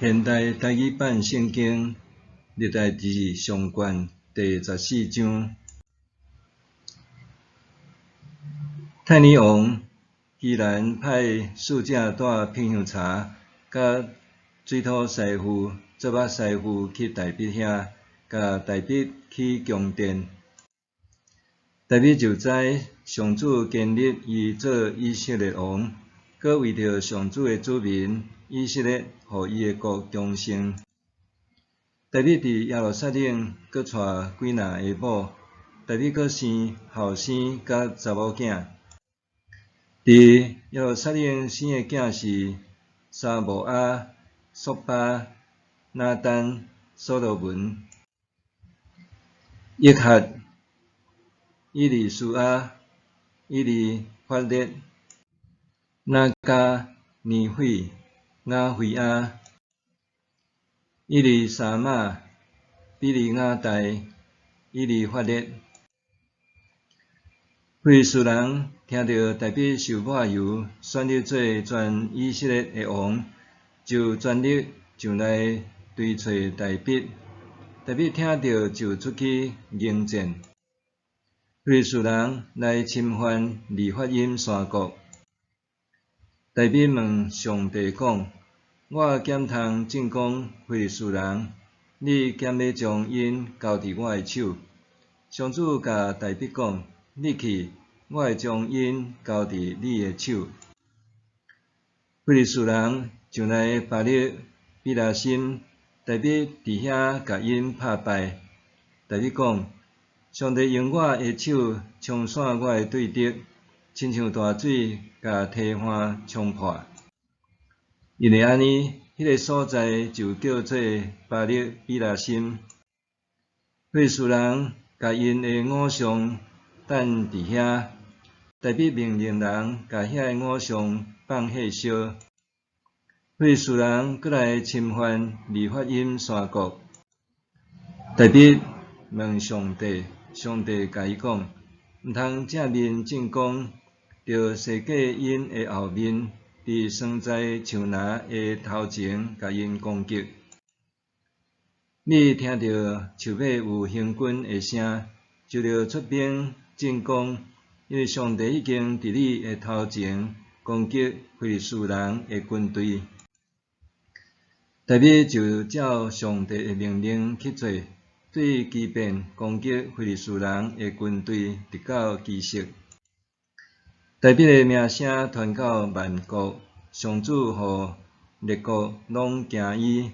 现代台语版圣经历代志上卷第14章。太尼王居然派使者带品香茶甲水土师傅、做肉师傅去大毕遐，甲大毕去宫殿。大毕就知上主建立伊做以色列王，搁为着上主的子民以色列，互伊的国强盛。大毕伫耶路撒冷搁娶几若个某，大毕搁生后生甲查某囝。伫耶路撒冷生的囝是沙摩亚、索巴、拿单、所罗门、约哈、以利书亚、以利法列、那加、尼斐、雅费亚、以利沙玛、比利亚代、以利法列。非利士人听到大毕受抹油，选立做全以色列的王，就全力上来追找大毕。大毕听到就出去迎战。非利士人来侵犯利法因山国。大毕问上帝讲：我检通进攻非利士人，你兼要将因交伫我的手。上主甲大毕讲：你去，我会将因交伫你的手。非利士人上来巴勒比拉心，大毕伫遐甲因拍败。大毕讲：上帝用我的手冲散我的对敌，亲像大水甲堤岸冲破。因为安尼，迄个所在就叫做巴勒比拉心。非利士人甲因的偶像等伫遐。大毕命令人甲遐个偶像放火烧。非利士人搁来侵犯利法因山国。大毕问上帝，上帝甲伊讲：毋通正面进攻，着设计因的后面，伫酸菜树林的头前甲因攻击。你听到树尾有行军的声，就着出兵进攻。因为上帝已经伫你的头前攻击非利士人的军队。大毕就照上帝的命令去做，对击变攻击非利士人的军队，直到基色。大毕的名声传到万国，上主互列国拢惊伊。